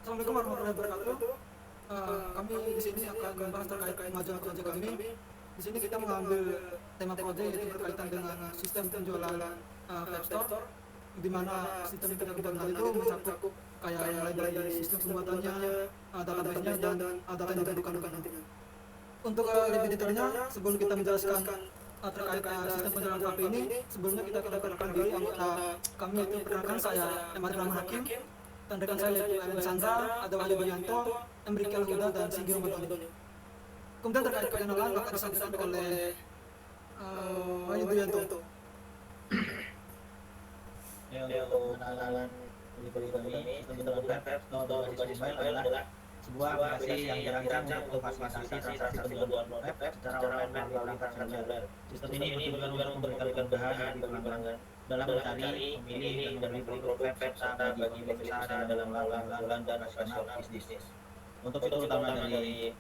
Assalamualaikum warahmatullahi wabarakatuh. Kami di sini akan membahas terkait kemajuan proyek kami. Di sini kita mengambil tema proyek yaitu berkaitan dengan sistem penjualan web store, di mana sistem yang kita gunakan itu mencakup kayak mulai dari sistem pembuatannya, database-nya dan data yang dibutuhkan nantinya. Untuk lebih detailnya, sebelum kita menjelaskan terkait sistem penjualan KP ini, sebelumnya kita perkenalkan diri anggota kami, yaitu perkenalkan saya Ahmad Rahman Hakim, dan rekan saya yaitu Evan Sandra, ada Wahyu Bianto, Emrikel Huda, dan Singgi Ramadhani. Kemudian terkait perkenalan akan disampaikan oleh Wahyu Bianto. Untuk pengenalan diri kami, sistem penjualan web atau berbasis mobile adalah sebuah aplikasi yang dirancang untuk memfasilitasi transaksi penjualan web secara online melalui aplikasi seluler. Sistem ini bertujuan untuk memberikan kemudahan bagi pelanggan dalam mencari, memilih, dan membeli produk web serta bagi usaha dalam melakukan dan operasional bisnis. Untuk fitur utama dari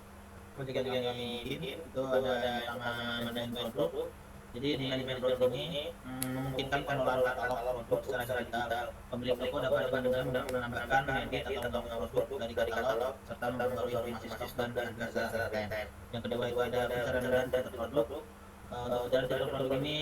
proyek yang kami bikin itu ada yang pertama manajemen produk. Jadi manajemen produk ini memungkinkan pengelolaan katalog produk secara digital. Pemilik toko dapat menambahkan, mengedit atau mengunduh produk dari katalog serta memperbarui informasi stok dan harga secara real-time. Yang kedua itu ada pencarian dan fitur produk. Dari fitur produk ini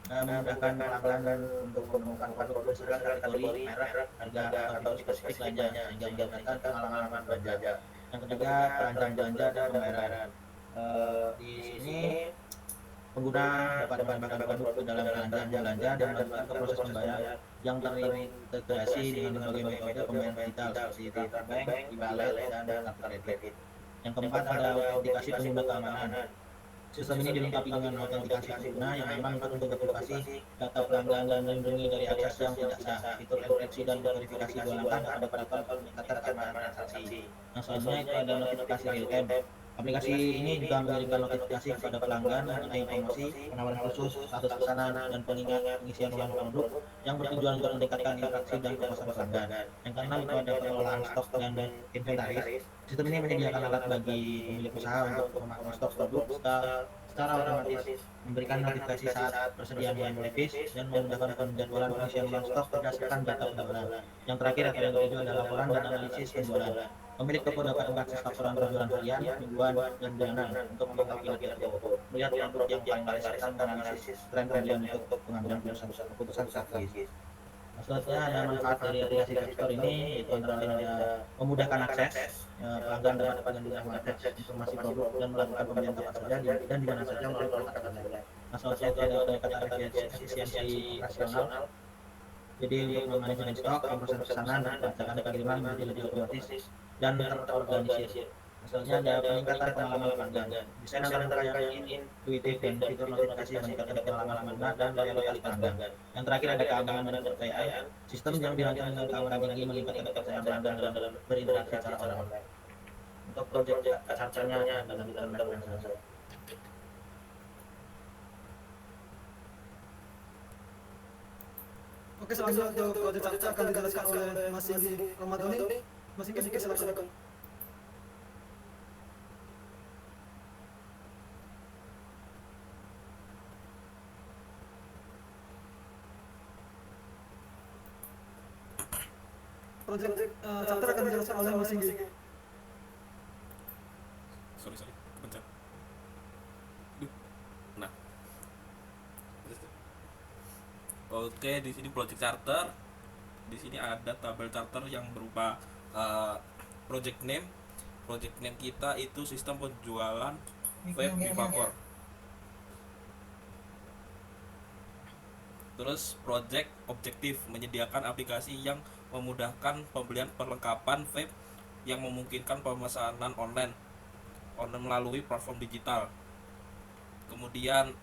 memudahkan pelanggan untuk menemukan produk sesuai kategori, merek, harga atau spesifik lainnya sehingga meningkatkan pengalaman belanja. Yang ketiga, perancang belanja dan pembayaran. Di sini pengguna dapat menambahkan produk ke dalam belanja dan melanjutkan ke proses pembayaran yang terintegrasi dengan berbagai metode pembayaran digital seperti transfer bank, e-wallet, dan kartu kredit. Yang keempat ada autentikasi pengguna keamanan. Sistem ini dilengkapi dengan autentikasi pengguna yang memang untuk verifikasi data pelanggan dan melindungi dari akses yang tidak sah. Fitur enkripsi dan verifikasi dua langkah dapat meningkatkan keamanan transaksi. Yang selanjutnya itu ada notifikasi real time. Aplikasi ini juga memberikan notifikasi kepada pelanggan mengenai promosi, penawaran khusus, status pesanan, dan pengingat pengisian ulang produk yang bertujuan untuk meningkatkan interaksi dan kepuasan pelanggan. Yang keenam itu ada pengelolaan stok dan inventaris. Sistem ini menyediakan alat bagi pemilik usaha untuk memantau stok produk secara otomatis, memberikan notifikasi saat persediaan yang menipis, dan memudahkan penjadwalan pengisian ulang stok berdasarkan data penjualan. Yang terakhir atau yang ketujuh adalah laporan dan analisis penjualan. Pemilik toko dapat mengakses laporan penjualan harian, mingguan, dan bulanan untuk memantau kinerja toko, melihat produk yang paling laris serta menganalisis tren pembelian untuk pengambilan keputusan strategis. Selanjutnya ada manfaat dari aplikasi Web Store ini, yaitu antara lain ada memudahkan akses, pelanggan dapat dengan mengakses informasi produk dan melakukan pembelian kapan saja dan di mana saja melalui perangkat internet. Nah, selanjutnya ada pendekatan efisiensi operasional. Jadi untuk manajemen stok, proses pesanan, dan pelacakan pengiriman menjadi lebih otomatis dan terorganisir. Misalnya ada peningkatan pengalaman pelanggan, desain angka yang intuitif dan fitur notifikasi yang meningkatkan pengalaman pengguna dan loyalitas pelanggan. Yang terakhir ada keamanan dan kepercayaan. Sistem yang dirancang dengan keamanan tinggi meningkatkan kepercayaan pelanggan dalam berinteraksi secara online. Untuk proyek charternya dalam internet saya. Oke, selanjutnya untuk proyek charter akan dijelaskan oleh Mas Singgi Ramadhani. Mas Singgi, silakan. Proyek charter akan dijelaskan oleh Mas Singgi. Sorry, kepencet. Nah, oke, di sini project charter. Di sini ada tabel charter yang berupa project name. Project name kita itu sistem penjualan web Vivapor. Terus project objektif menyediakan aplikasi yang memudahkan pembelian perlengkapan web yang memungkinkan pemesanan online melalui platform digital. Kemudian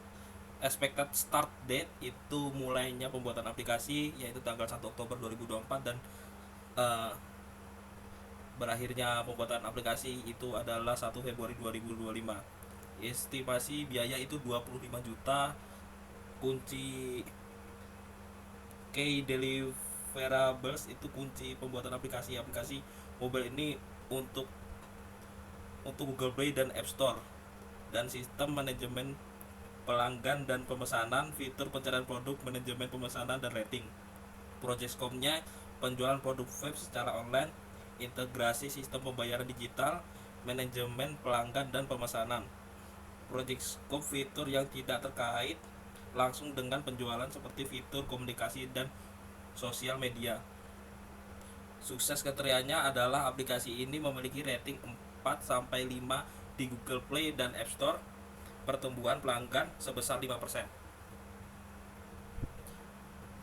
expected start date itu mulainya pembuatan aplikasi yaitu tanggal 1 Oktober 2024 dan berakhirnya pembuatan aplikasi itu adalah 1 Februari 2025. Estimasi biaya itu 25 juta. Kunci key deliverables itu kunci pembuatan aplikasi mobile ini untuk Google Play dan App Store, dan sistem manajemen pelanggan dan pemesanan, fitur pencarian produk, manajemen pemesanan dan rating. Project scope-nya penjualan produk web secara online, integrasi sistem pembayaran digital, manajemen pelanggan dan pemesanan. Project scope fitur yang tidak terkait langsung dengan penjualan seperti fitur komunikasi dan sosial media. Sukses kriterianya adalah aplikasi ini memiliki rating 4-5 di Google Play dan App Store, pertumbuhan pelanggan sebesar 5%.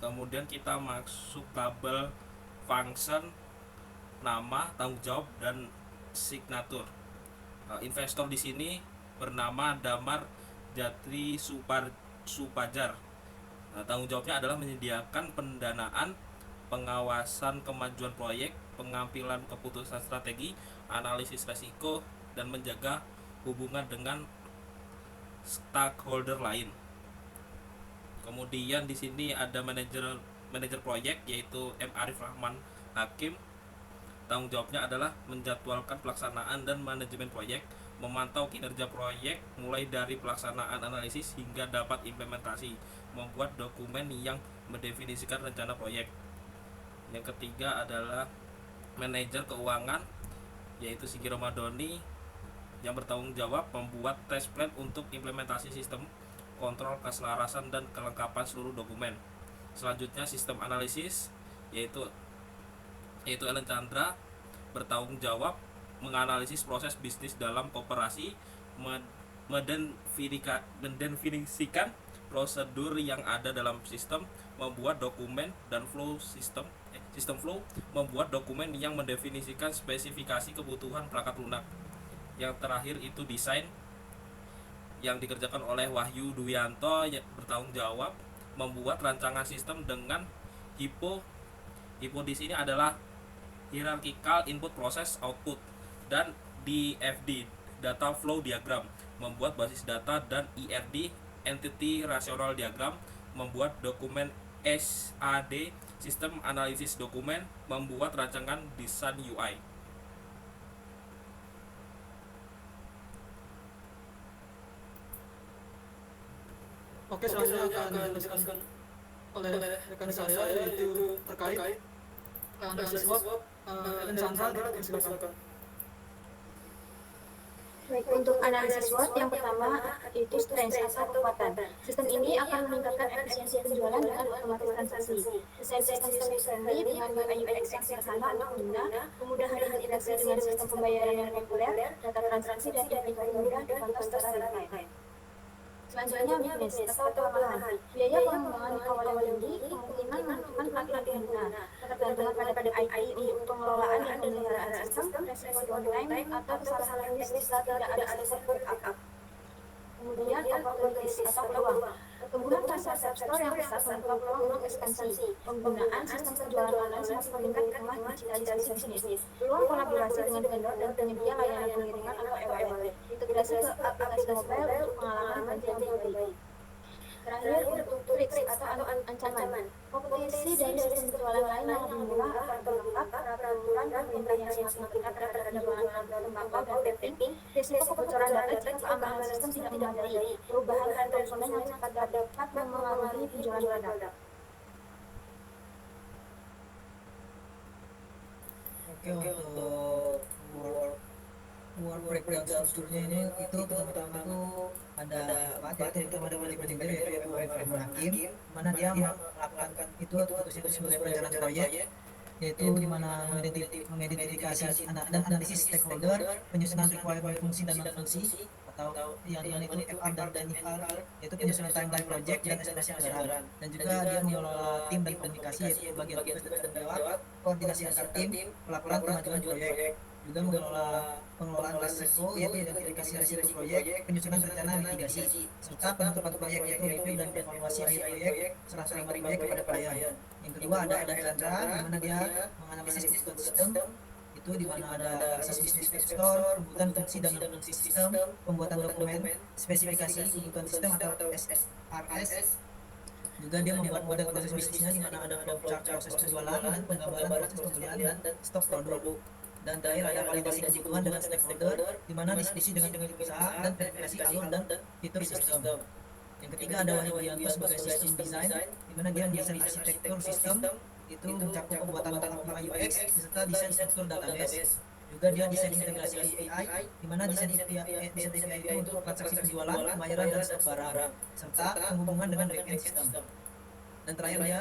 Kemudian kita masuk tabel function, nama, tanggung jawab dan signatur. Investor di sini bernama Damar Jatri Supajar. Tanggung jawabnya adalah menyediakan pendanaan, pengawasan kemajuan proyek, pengambilan keputusan strategi, analisis resiko, dan menjaga hubungan dengan stakeholder lain. Kemudian di sini ada manajer proyek yaitu M. Arif Rahman Hakim. Tanggung jawabnya adalah menjadwalkan pelaksanaan dan manajemen proyek, memantau kinerja proyek mulai dari pelaksanaan analisis hingga dapat implementasi, membuat dokumen yang mendefinisikan rencana proyek. Yang ketiga adalah manajer keuangan yaitu Sigi Romadoni, yang bertanggung jawab membuat test plan untuk implementasi sistem kontrol keselarasan dan kelengkapan seluruh dokumen. Selanjutnya sistem analisis yaitu Ellen Chandra, bertanggung jawab menganalisis proses bisnis dalam koperasi, mendefinisikan prosedur yang ada dalam sistem, membuat dokumen dan sistem flow, membuat dokumen yang mendefinisikan spesifikasi kebutuhan perangkat lunak. Yang terakhir itu desain, yang dikerjakan oleh Wahyu Duyanto, yang bertanggung jawab membuat rancangan sistem dengan HIPO. HIPO di sini adalah hierarchical input process output, dan DFD data flow diagram, membuat basis data, dan ERD entity rational diagram, membuat dokumen SAD sistem analisis dokumen, membuat rancangan desain UI. Oke, selanjutnya akan dijelaskan oleh rekan saya yaitu terkait analisis SWOT. Ellen Chandra, silakan. Baik, untuk analisis SWOT yang pertama itu strength atau kekuatan. Sistem ini akan meningkatkan efisiensi penjualan dengan otomatis transaksi. Desain sistem friendly dengan UI UX yang sederhana untuk pengguna, kemudahan integrasi dengan sistem pembayaran yang populer, data transaksi dan aplikasi mudah dipantau secara real-time. Selanjutnya, business atau kelemahan. Biaya pengembangan awal yang tinggi kemungkinan menentukan pelatihan pengguna, ketergantungan pada IT untuk pengelolaan dan pemeliharaan sistem, resiko downtime atau kesalahan teknis saat tidak ada server backup. Kemudian, opportunities atau peluang. Pertumbuhan pasar App Store yang besar membuka peluang ekspansi. Penggunaan sistem penjualan online semakin meningkat di tengah digitalisasi bisnis. Peluang kolaborasi dengan vendor dan penyedia layanan pengiriman atau e-wallet. Integrasi ke aplikasi mobile untuk pengalaman yang lebih baik. Terakhir, untuk risks atau ancaman. Kompetisi dari sistem penjualan lain yang lebih murah atau lengkap, peraturan dan perintah yang semakin ketat terhadap pelanggan tembakau dan vaping, risiko kebocoran data jika keamanan sistem tidak memadai, perubahan konsumen yang cepat dapat mempengaruhi penjualan produk. Oke, untuk work breakdown strukturnya ini itu pertama-tama itu ada ada manajemen yaitu Rahman Hakim, mana dia melakukan itu tugasnya sebagai perencanaan proyek, yaitu di mana mengidentifikasi dan analisis stakeholder, penyusunan requirement fungsi dan non fungsi atau yang itu FR dan IFR, yaitu penyusunan timeline project dan estimasi anggaran, dan juga dia mengelola tim dan komunikasi yaitu bagian tugas dan jawab, koordinasi antar tim, pelaporan kemajuan proyek, juga pengelolaan risiko yaitu identifikasi risiko proyek, penyusunan rencana mitigasi, serta penutupan proyek yaitu review dan evaluasi akhir proyek serah terima proyek kepada klien. Yang kedua ada Chandra, di mana dia menganalisis kebutuhan sistem, itu di mana ada asas bisnis store, kebutuhan fungsi dan non sistem, pembuatan dokumen, spesifikasi kebutuhan sistem atau SSRS. Juga dia membuat model proses bisnisnya di mana ada chart proses penjualan dan penggambaran proses pembelian dan stok produk. Dan terakhir ada validasi kebutuhan dengan stakeholder, di mana diskusi dengan usaha dan verifikasi alur dan fitur sistem. Yang ketiga ada Wahyu Duyanto sebagai sistem design, di mana dia mendesain arsitektur sistem, itu mencakup pembuatan UI UX beserta desain struktur database. Juga dia desain integrasi API, di mana desain API itu untuk transaksi penjualan, pembayaran dan stok barang, serta penghubungan dengan backend system. Dan terakhir dia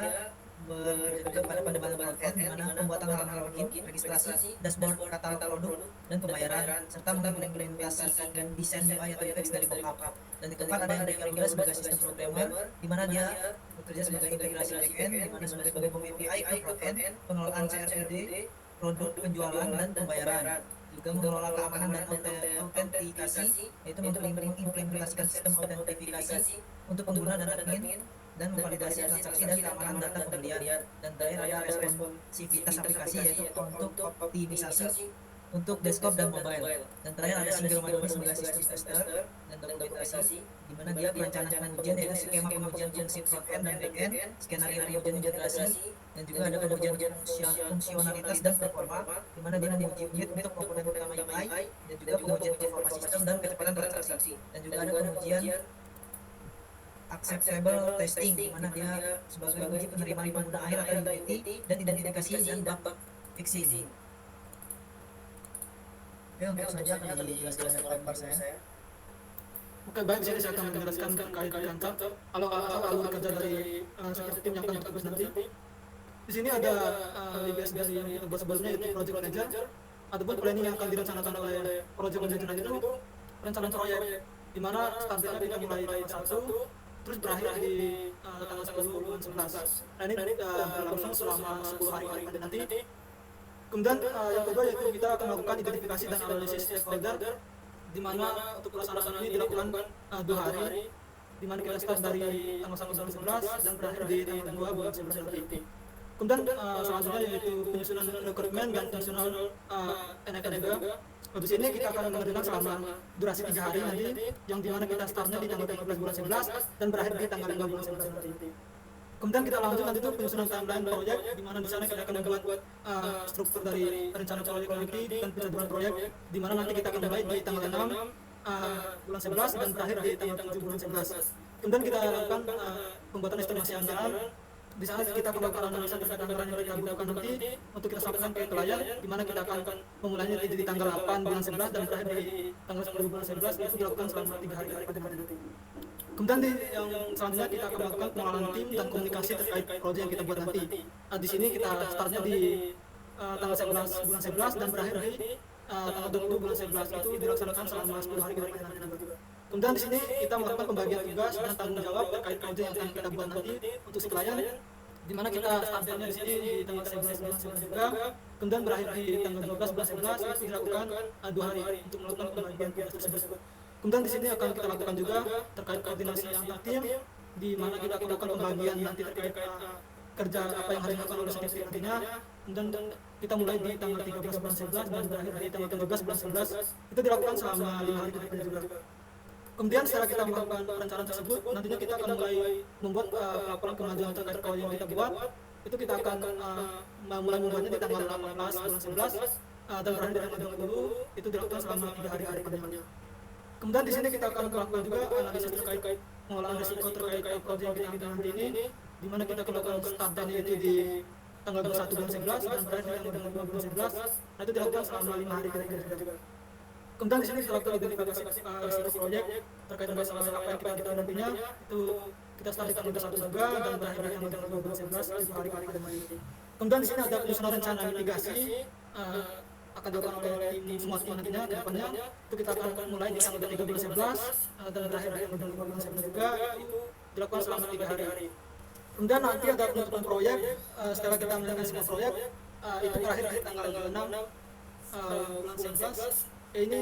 bekerja pada pendekatan front-end, di mana pembuatan halaman login, registrasi, dashboard, katalog produk, dan pembayaran, serta mengimplementasikan desain UI atau UX dari mockup. Dan di keempat ada yang juga sebagai sistem programmer, di mana dia bekerja sebagai integrasi backend, di mana sebagai penghubung API ke front-end, pengelolaan CRD, produk penjualan dan pembayaran, juga mengelola keamanan dan autentikasi, yaitu untuk mengimplementasikan sistem autentifikasi untuk pengguna dan admin, dan memvalidasi transaksi dan keamanan data pembelian. Dan terakhir ada responsivitas aplikasi, yaitu untuk optimisasi untuk desktop dan mobile. Dan terakhir ada single module sebagai sistem tester dan dokumentasi, di mana dia perencanaan pengujian, yaitu skema pengujian fungsi front-end dan back-end, skenario pengujian integrasi, dan juga ada pengujian fungsionalitas dan performa, di mana dia menguji unit untuk komponen utama UI, dan juga pengujian performa sistem dan kecepatan transaksi. Dan juga ada pengujian acceptable testing, di mana dia sebagai uji penerimaan pengguna akhir atau UAT, dan identifikasi dan bug fixing. Oke, untuk saja akan dijelaskan oleh saya. Oke, baik, di sini saya akan menjelaskan terkait kantor. Alur kerja dari seperti tim yang akan bertugas nanti. Di sini ada DBS dari yang kita buat sebelumnya, yaitu project manager, ataupun planning yang akan direncanakan oleh project manager itu perencanaan proyek, di mana startnya kita mulai tanggal 1, terus berakhir di tanggal 10 bulan 11. Nah, ini berlangsung selama 10 hari pada nanti. Kemudian yang kedua yaitu kita akan melakukan identifikasi dan analisis stakeholder, di mana untuk pelaksanaan ini dilakukan 2 hari, di mana kita start dari tanggal 1 bulan 11 dan berakhir di tanggal 2 bulan 11 nanti. Kemudian selanjutnya yaitu penyusunan rekrutmen dan penyusunan NFA juga. Di sini kita akan mengerjakan selama durasi 3 hari nanti, yang dimana kita startnya di tanggal 13 bulan 11 dan berakhir di tanggal 5 bulan 11 nanti. Kemudian kita lanjut nanti itu penyusunan timeline proyek, di mana di sana kita akan membuat struktur dari rencana proyek nanti dan penjadwalan proyek, di mana nanti kita akan mulai di tanggal 6 bulan 11 dan berakhir di tanggal 7 bulan 11. Kemudian kita lakukan pembuatan estimasi anggaran. Di sana kita akan melakukan analisa terkait anggaran yang kita butuhkan nanti untuk kita sampaikan ke klien, di mana kita akan memulainya di tanggal 8 bulan 11 dan berakhir di tanggal 10 bulan 11. Itu dilakukan selama 3 hari pada nanti. Kemudian yang selanjutnya kita akan melakukan pengenalan tim dan komunikasi terkait proyek yang kita buat nanti. Di sini kita startnya di tanggal 11 bulan 11 dan berakhir di tanggal 20 bulan 11. Itu dilaksanakan selama 10 hari pada nanti. Kemudian di sini kita melakukan pembagian tugas dan tanggung jawab terkait proyek yang akan kita buat nanti untuk si klien, di mana kita startnya di sini di tanggal 11 bulan 11 juga, kemudian berakhir di tanggal 12 bulan 11. Itu dilakukan 2 hari untuk melakukan pembagian tugas tersebut. Kemudian di sini akan kita lakukan juga terkait koordinasi antar tim, di mana kita akan lakukan pembagian nanti terkait kerja apa yang harus dilakukan oleh setiap tim nantinya. Kemudian kita mulai di tanggal 13 bulan 11 dan berakhir di tanggal 13 bulan 11. Itu dilakukan selama 5 hari ke depan juga. Kemudian setelah kita melakukan perencanaan tersebut, nantinya kita akan mulai membuat laporan kemajuan terkait proyek yang kita buat. Itu kita akan mulai membuatnya di tanggal 18 bulan 11 dan berakhir di tanggal 20. Itu dilakukan selama 3 hari ke depannya. Kemudian di sini kita akan melakukan juga analisis terkait pengolahan risiko terkait proyek yang kita nanti ini, di mana kita akan melakukan startnya itu di tanggal 21 bulan 11 dan berakhir di tanggal 5 bulan 11. Nah, itu dilakukan selama 5 hari ke depan juga. Kemudian di sini kita lakukan identifikasi risiko proyek terkait dengan masalah apa yang kita nantinya. Itu kita start di tanggal 1 juga dan berakhir di tanggal 2 bulan 11, itu hari ke depan ini. Kemudian di sini ada penyusunan rencana mitigasi akan dilakukan oleh tim semua tim nantinya ke depannya. Itu kita akan mulai di tanggal 3 bulan 11 dan berakhir di tanggal 5 bulan 11 juga. Itu dilakukan selama 3 hari. Kemudian nanti ada penutupan proyek setelah kita menyelesaikan semua proyek, itu berakhir di tanggal 26 bulan 11. Ini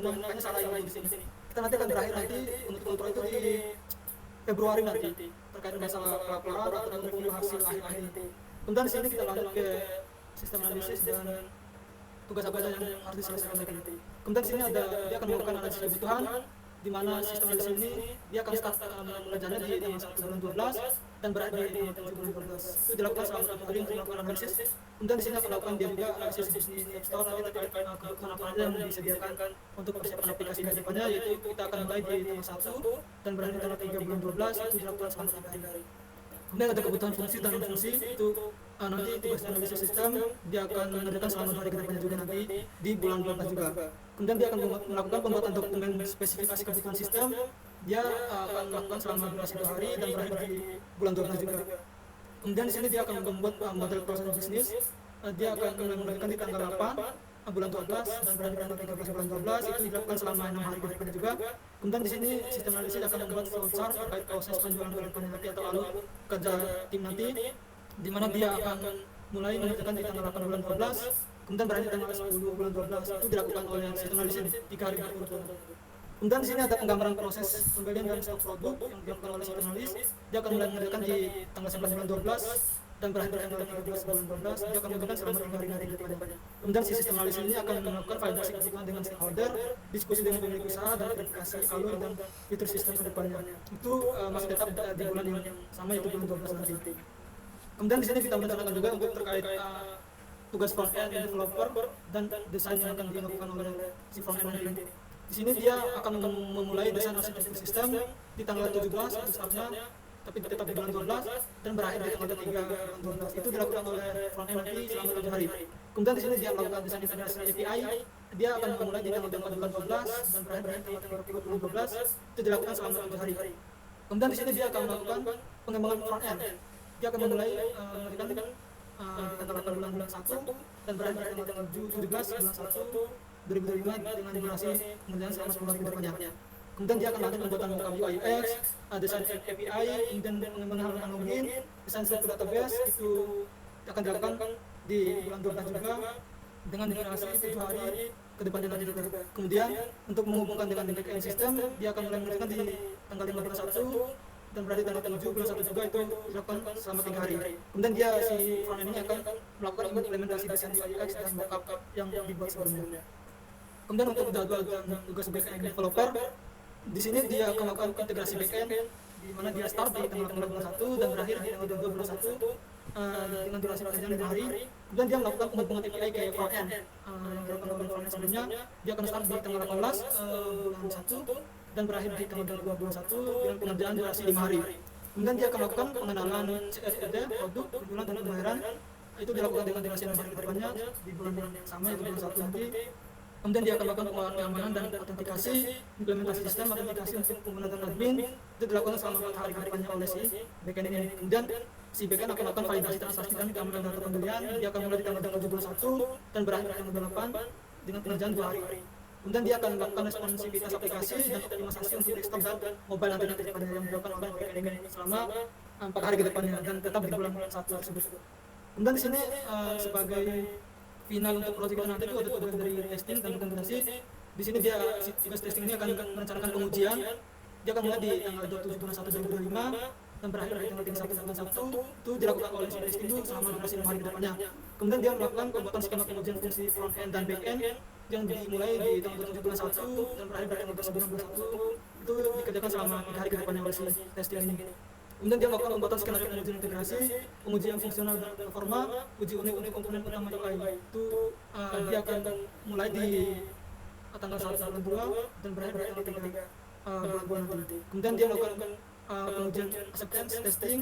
makanya salah yang di sini. Kita nanti akan berakhir nanti penutupan proyek itu di Februari nanti terkait masalah laporan ataupun hasil akhir nanti. Kemudian di sini kita lanjut ke sistem analisis dan tugas apa yang harus diselesaikan nanti. Kemudian di sini ada dia akan melakukan analisis kebutuhan, di mana sistem analisis ini dia akan start mengerjakannya di tanggal 1 bulan 12 dan berakhir di tanggal 7 bulan 12. Itu dilakukan selama 1 hari untuk melakukan analisis. Kemudian di sini akan melakukan dia juga analisis bisnis App Store nanti terkait kebutuhan apa saja yang disediakan untuk persiapan aplikasi ke depannya, yaitu kita akan mulai di tanggal 1 dan berakhir di tanggal 3 bulan 12. Itu dilakukan selama 3 hari. Kemudian ada kebutuhan fungsi dan fungsi itu nanti tugas analisis sistem dia akan mengerjakan selama 2 hari ke depannya juga nanti di bulan 12 juga. Kemudian dia akan melakukan pembuatan dokumen spesifikasi kebutuhan sistem, dia akan melakukan selama durasi 2 hari dan berakhir di bulan 12 juga. Kemudian di sini dia akan membuat model proses bisnis, dia akan memulaikan di tanggal 8 bulan 12 dan berakhir tanggal 13 bulan 12, itu dilakukan selama 6 hari ke depannya juga. Kemudian di sini sistem analisis akan membuat flowchart terkait proses penjualan ke depannya nanti atau alur kerja tim nanti, di mana dia akan mulai mengerjakan di tanggal 8 bulan 12, kemudian berakhir tanggal 10 bulan 12, itu dilakukan oleh sistem analisis 3 hari berturut-turut. Kemudian di sini ada penggambaran proses pembelian dan stok produk yang dilakukan oleh sistem analis. Dia akan mulai mengerjakan di tanggal 11 bulan 12 dan berakhir di tanggal 13 bulan 12. Dia akan mengerjakan selama 3 hari ke depannya. Kemudian si sistem analis ini akan melakukan validasi kebutuhan dengan stakeholder, diskusi dengan pemilik usaha, dan verifikasi alur dan fitur sistem ke depannya. Itu masih tetap di bulan yang sama, yaitu bulan 12 nanti. Kemudian di sini kita mencantumkan juga untuk terkait tugas front end developer dan desain yang akan dilakukan oleh si front end nanti. Di sini dia akan memulai desain arsitektur sistem di tanggal 17 itu startnya, tapi tetap di bulan 12 dan berakhir di tanggal 3 bulan 12. Itu dilakukan oleh front end nanti selama 7 hari. Kemudian di sini dia melakukan desain integrasi API, dia akan memulai di tanggal 4 bulan 12 dan berakhir di tanggal 30 bulan 12. Itu dilakukan selama 7 hari. Kemudian di sini dia akan melakukan pengembangan front end. Dia akan memulai mengerjakan di tanggal 8 bulan 1 dan berakhir di tanggal 17 bulan 1 2025 dengan durasi pengerjaan selama 10 hari ke depannya. Kemudian dia akan lanjut pembuatan UI UX, desain API, kemudian pengembangan login, desain struktur database, itu akan dilakukan di bulan 12 juga dengan durasi 7 hari ke depannya nanti juga. Kemudian untuk menghubungkan dengan backend system, dia akan mulai mengerjakan di tanggal 5 bulan 1 dan berarti tanggal 7 bulan 1 juga, itu dilakukan selama 3 hari. Kemudian dia si front end ini akan melakukan implementasi desain UI UX dan mockup yang dibuat sebelumnya. Kemudian untuk jadwal dan tugas backend developer, di sini dia akan melakukan integrasi backend, di mana dia start di tanggal 8 bulan 1 dan berakhir di tanggal 22 bulan 1 dengan durasi pekerjaan 5 hari. Kemudian dia melakukan penghubungan API ke front end yang dilakukan oleh front end sebelumnya. Dia akan start di tanggal 18 bulan 1 dan berakhir di tanggal 22 bulan 1 dengan pengerjaan durasi 5 hari. Kemudian dia akan melakukan pengenalan CSRD, produk, penjualan dan pembayaran. Itu dilakukan dengan durasi 6 hari ke depannya di bulan yang sama, yaitu bulan 1 nanti. Kemudian dia akan melakukan pengelolaan keamanan dan autentikasi, implementasi sistem autentikasi untuk penggunaan admin. Itu dilakukan selama 4 hari ke depannya oleh si backend ini. Kemudian si backend akan melakukan validasi transaksi dan keamanan data pembelian. Dia akan mulai di tanggal 7 bulan 1 dan berakhir di tanggal 8 dengan pengerjaan 2 hari. Kemudian dia akan melakukan responsivitas aplikasi dan optimisasi untuk desktop dan mobile nanti kedepannya yang dilakukan oleh backend ini selama 4 hari ke depannya dan tetap di bulan 1 tersebut. Kemudian di sini sebagai final untuk proyek kita nanti itu ada tugas dari testing dan dokumentasi. Di sini dia tugas testing ini akan merencanakan pengujian. Dia akan mulai di tanggal 27 bulan 1 2025 dan berakhir di tanggal 31 bulan 1. Itu dilakukan oleh si testing itu selama durasi 6 hari ke depannya. Kemudian dia melakukan pembuatan skema pengujian fungsi front end dan back end yang dimulai di tanggal 27 bulan 1 dan berakhir di tanggal 29 bulan 1. Itu dikerjakan selama 3 hari ke depannya oleh si testing ini. Kemudian dia melakukan pembuatan skenario pengujian integrasi, pengujian fungsional dan performa, uji unit untuk komponen utama UI. Itu dia akan mulai di tanggal 1 bulan 2 dan berakhir di tanggal 3 bulan nanti. Kemudian dia melakukan pengujian acceptance testing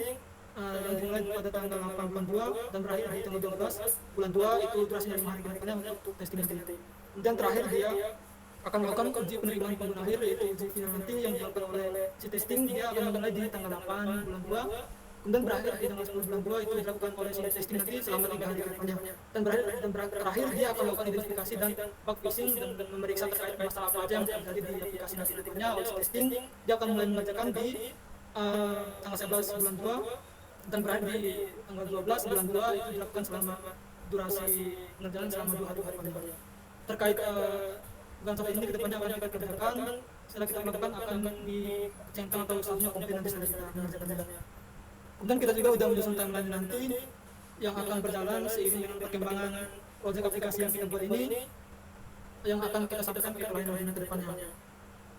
yang dimulai pada tanggal 8 bulan 2 dan berakhir di tanggal 12 bulan 2, itu durasinya 5 hari ke depannya untuk testing nanti. Kemudian terakhir dia akan melakukan uji penerimaan pengguna akhir, yaitu uji final nanti yang dilakukan oleh si testing. Dia akan memulai di tanggal 8 bulan 2 kemudian berakhir di tanggal 10 bulan 2, itu dilakukan oleh si testing nanti selama 3 hari ke depannya. Dan terakhir dia akan melakukan identifikasi dan bug fixing dan memeriksa terkait masalah apa aja yang terjadi di aplikasi nanti nantinya oleh si testing. Dia akan mulai mengerjakan di tanggal 11 bulan 2 dan berakhir di tanggal 12 bulan 2, itu dilakukan selama durasi pengerjaan selama 2 hari ke depannya. Terkait bukan sampai ini kedepannya akan kita kerjakan, setelah kita lakukan akan dicentang atau selanjutnya komplain nanti setelah kita mengerjakannya. Kemudian kita juga sudah menyusun timeline nanti yang akan berjalan seiring dengan perkembangan proyek aplikasi yang kita buat ini, yang akan kita sampaikan ke klien-klien ke depannya.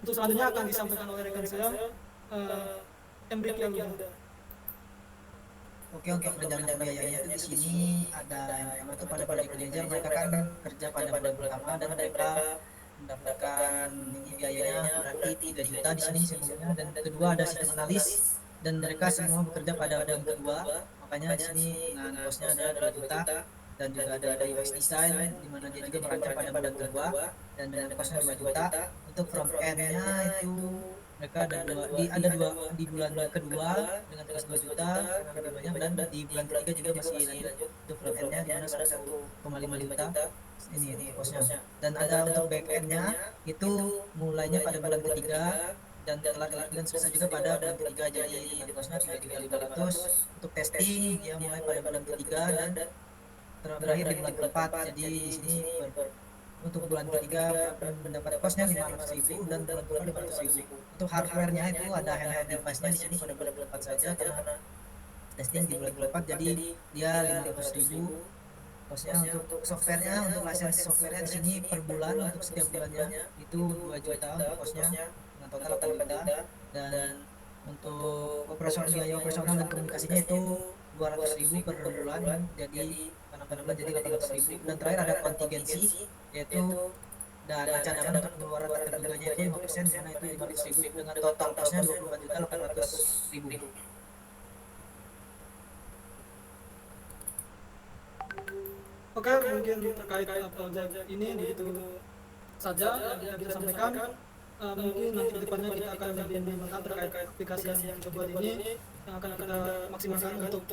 Untuk selanjutnya akan disampaikan oleh rekan saya, Emrik Yaluda. Oke, untuk perjalanan biayanya di sini ada yang itu pada pekerja mereka kan kerja pada bulan pertama dan mereka mendapatkan biayanya berarti 3 juta di sini semuanya. Dan kedua ada sistem analis dan mereka semua bekerja pada bulan kedua. Makanya di sini dengan kosnya adalah 2 juta, dan juga ada UI design di mana dia juga merancang pada bulan kedua dan dengan kosnya 2 juta. Untuk front end-nya itu mereka ada dua di bulan kedua dengan kos 2 juta lebih banyak, dan di bulan ketiga juga masih lanjut untuk front end-nya di mana 1,5 juta ini kosnya. Dan ada untuk back end-nya itu mulainya pada bulan ketiga dan selesai juga pada bulan ketiga, jadi kosnya 3.500. Untuk testing dia mulai pada bulan ketiga dan terakhir di bulan keempat. Jadi di sini untuk bulan ketiga mendapat kosnya 500.000 dan bulan keempat 500.000. Untuk hardware-nya itu ada handheld device-nya di sini pada bulan keempat saja karena testing di bulan keempat, jadi dia 500.000 kosnya. Untuk software-nya, untuk lisensi software-nya di sini per bulan untuk setiap bulannya itu 2 juta untuk kosnya dengan total 8 juta, dan untuk biaya operasional dan komunikasinya itu 200.000 per bulan, jadi bulan jadi 800.000. Dan terakhir ada kontingensi, yaitu dana cadangan untuk pengeluaran tak terduganya itu 5%, di mana itu 500.000 dengan total kosnya 24.800.000. Oke, mungkin terkait proyek ini begitu saja yang kita sampaikan. Mungkin nanti ke depannya kita akan lebih mengembangkan terkait aplikasi yang kita buat ini yang akan kita maksimalkan untuk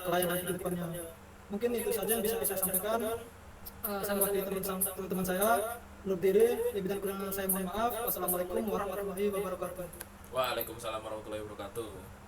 pelayanan ke depannya. Mungkin itu saja yang bisa saya sampaikan. Saya mewakili teman-teman saya undur diri. Lebih dan kurang saya mohon maaf. Wassalamualaikum warahmatullahi wabarakatuh. Waalaikumsalam warahmatullahi wabarakatuh.